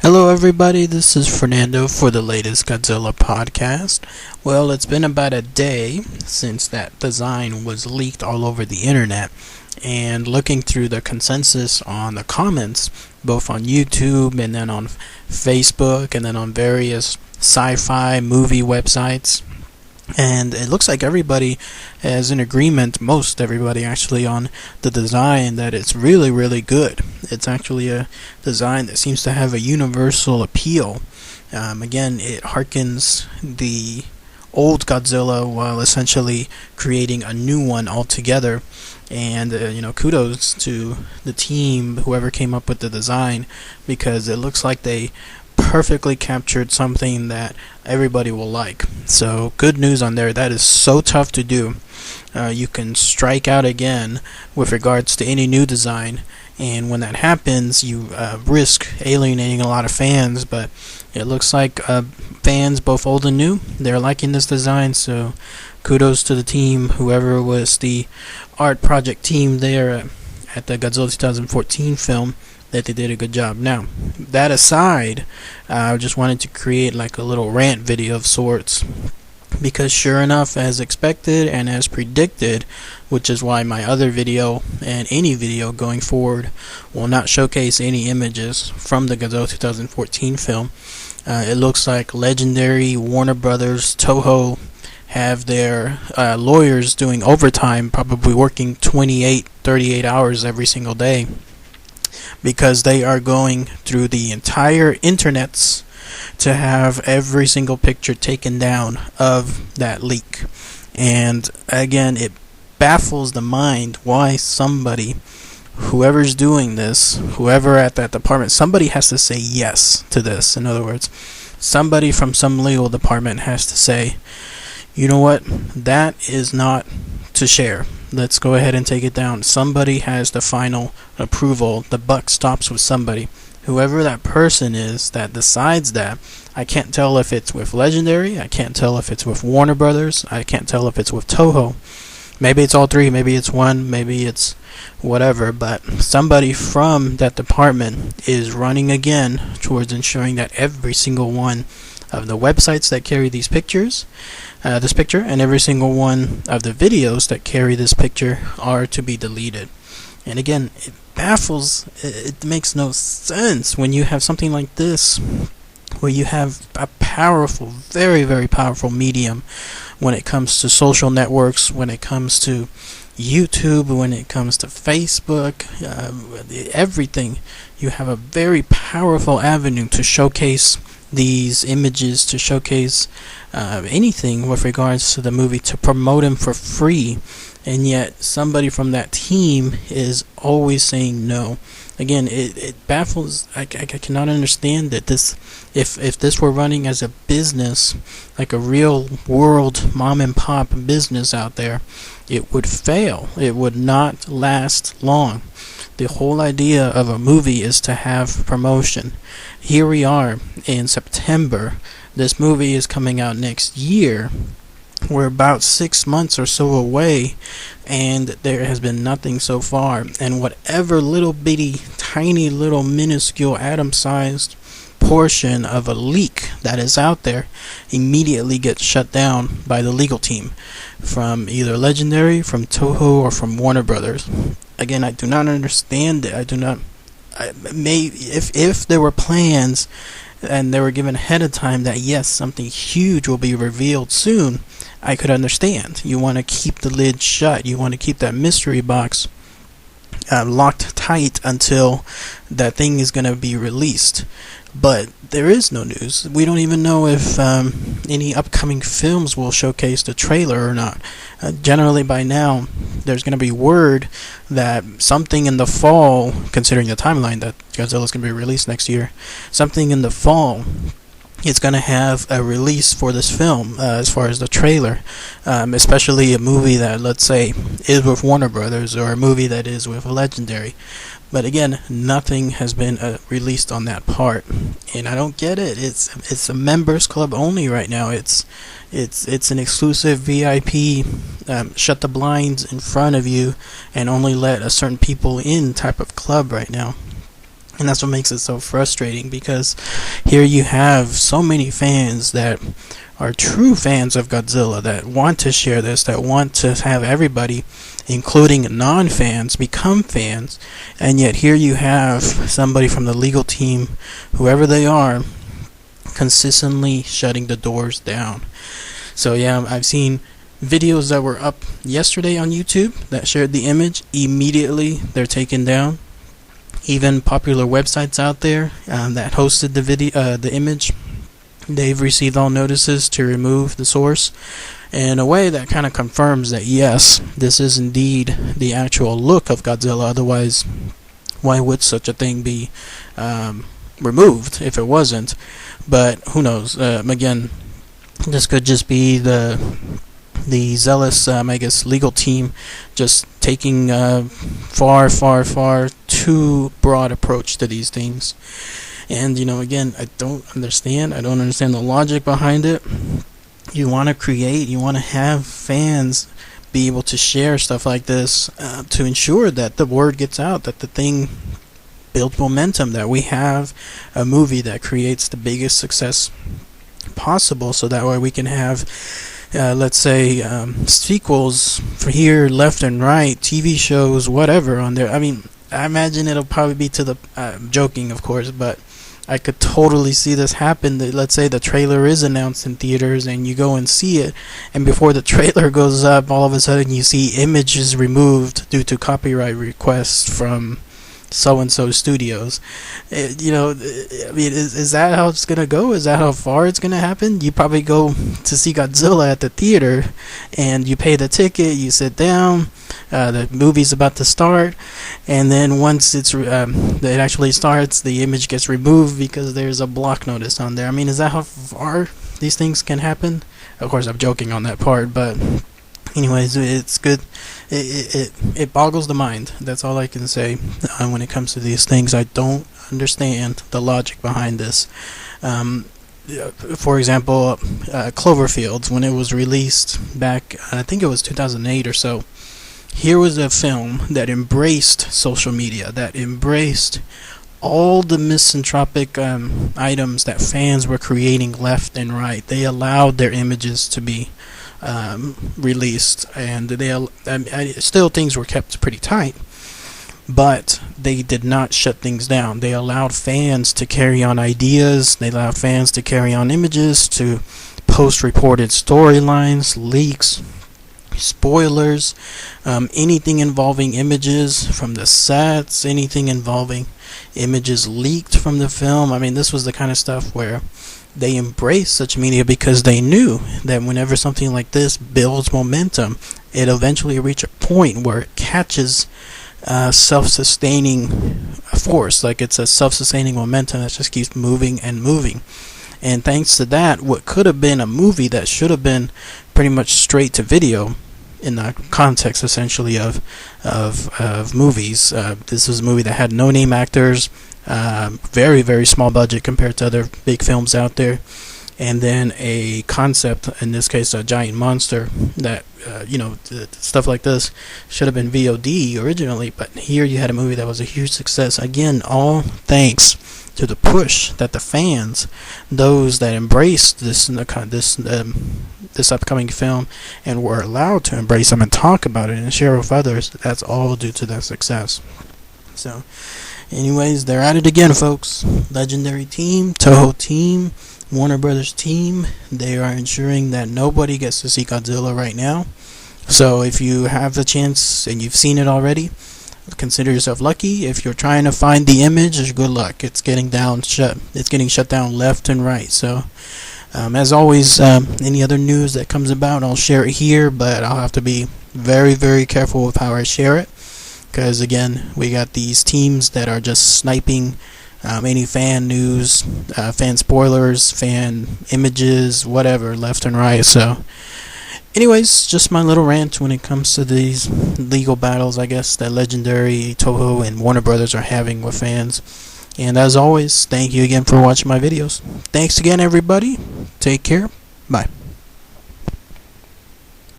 Hello everybody, this is Fernando for the latest Godzilla Podcast. Well, it's been about a day since that design was leaked all over the internet, and looking through the consensus on the comments, both on YouTube and then on Facebook and then on various sci-fi movie websites, and it looks like everybody is in agreement, most everybody actually, on the design, that it's really, really good. It's actually a design that seems to have a universal appeal. Again, it harkens the old Godzilla while essentially creating a new one altogether. And, kudos to the team, whoever came up with the design, because it looks like they perfectly captured something that everybody will like. So good news on there. That is so tough to do. You can strike out again with regards to any new design, and when that happens you risk alienating a lot of fans, but it looks like fans both old and new, they're liking this design. So kudos to the team, whoever was the art project team there at the Godzilla 2014 film, that they did a good job. Now, that aside, I just wanted to create like a little rant video of sorts, because sure enough, as expected and as predicted, which is why my other video and any video going forward will not showcase any images from the Godzilla 2014 film, it looks like Legendary, Warner Brothers, Toho have their lawyers doing overtime, probably working 38 hours every single day, because they are going through the entire internets to have every single picture taken down of that leak. And again, it baffles the mind why somebody, whoever's doing this, whoever at that department, somebody has to say yes to this. In other words, somebody from some legal department has to say, you know what, that is not to share. Let's go ahead and take it down. Somebody has the final approval. The buck stops with somebody. Whoever that person is that decides that, I can't tell if it's with Legendary, I can't tell if it's with Warner Brothers, I can't tell if it's with Toho. Maybe it's all three, maybe it's one, maybe it's whatever, but somebody from that department is running again towards ensuring that every single one of the websites that carry these pictures, this picture, and every single one of the videos that carry this picture are to be deleted. And again, it baffles, it makes no sense when you have something like this, where you have a powerful, very, very powerful medium when it comes to social networks, when it comes to YouTube, when it comes to Facebook, everything. You have a very powerful avenue to showcase these images, to showcase anything with regards to the movie, to promote them for free, and yet somebody from that team is always saying no. Again, it baffles. I cannot understand that if this were running as a business, like a real world mom and pop business out there, it would fail. It would not last long. The whole idea of a movie is to have promotion. Here we are in September. This movie is coming out next year. We're about 6 months or so away, and there has been nothing so far. And whatever little bitty, tiny little minuscule atom-sized portion of a leak that is out there immediately gets shut down by the legal team from either Legendary, from Toho, or from Warner Brothers. Again, I do not understand it. If there were plans and they were given ahead of time that yes, something huge will be revealed soon, I could understand. You want to keep the lid shut. You want to keep that mystery box locked tight until that thing is going to be released. But there is no news. We don't even know if any upcoming films will showcase the trailer or not. Generally by now, there's going to be word that something in the fall, considering the timeline that Godzilla is going to be released next year, something in the fall, it's going to have a release for this film as far as the trailer, especially a movie that, let's say, is with Warner Brothers, or a movie that is with Legendary. But again, nothing has been released on that part, and I don't get it. It's a members club only right now. It's an exclusive VIP, shut the blinds in front of you and only let a certain people in type of club right now. And that's what makes it so frustrating, because here you have so many fans that are true fans of Godzilla, that want to share this, that want to have everybody, including non-fans, become fans. And yet here you have somebody from the legal team, whoever they are, consistently shutting the doors down. So yeah, I've seen videos that were up yesterday on YouTube that shared the image. Immediately they're taken down. Even popular websites out there that hosted the image, they've received all notices to remove the source. And in a way, that kind of confirms that yes, this is indeed the actual look of Godzilla. Otherwise, why would such a thing be removed if it wasn't? But who knows? Again, this could just be the zealous, I guess, legal team just taking far too broad approach to these things. And again, I don't understand the logic behind it. You want to create, you want to have fans be able to share stuff like this to ensure that the word gets out, that the thing builds momentum, that we have a movie that creates the biggest success possible, so that way we can have let's say sequels for here, left and right, TV shows, whatever on there. I mean, I imagine it'll probably be to the I'm joking, of course, but I could totally see this happen. That let's say the trailer is announced in theaters and you go and see it, and before the trailer goes up, all of a sudden you see images removed due to copyright requests from so-and-so studios. I mean, is that how it's gonna go? Is that how far it's gonna happen? You probably go to see Godzilla at the theater and you pay the ticket, you sit down, the movie's about to start, and then once it actually starts, the image gets removed because there's a block notice on there. I mean, is that how far these things can happen? Of course, I'm joking on that part, but anyways, it's good. It boggles the mind. That's all I can say when it comes to these things. I don't understand the logic behind this. For example, Cloverfield, when it was released back, I think it was 2008 or so, here was a film that embraced social media, that embraced all the misanthropic items that fans were creating left and right. They allowed their images to be released, and still things were kept pretty tight, but they did not shut things down. They allowed fans to carry on ideas, they allowed fans to carry on images, to post reported storylines, leaks, spoilers, anything involving images from the sets, anything involving images leaked from the film. I mean, this was the kind of stuff where they embraced such media because they knew that whenever something like this builds momentum, it eventually reach a point where it catches self-sustaining force. Like, it's a self-sustaining momentum that just keeps moving and moving. And thanks to that, what could have been a movie that should have been pretty much straight to video, in the context essentially of movies, this was a movie that had no name actors, very, very small budget compared to other big films out there, and then a concept, in this case a giant monster, that stuff like this should have been VOD originally, but here you had a movie that was a huge success. Again, all thanks to the push that the fans, those that embraced this upcoming film and were allowed to embrace them and talk about it and share with others, that's all due to that success. So anyways, they're at it again, folks. Legendary team, Toho team, Warner Brothers team, they are ensuring that nobody gets to see Godzilla right now. So if you have the chance and you've seen it already, consider yourself lucky. If you're trying to find the image, good luck. It's getting shut down left and right. So as always, any other news that comes about, I'll share it here, but I'll have to be very, very careful with how I share it, because again, we got these teams that are just sniping any fan news, fan spoilers, fan images, whatever, left and right. So anyways, just my little rant when it comes to these legal battles, I guess, that Legendary, Toho, and Warner Brothers are having with fans. And as always, thank you again for watching my videos. Thanks again, everybody. Take care. Bye.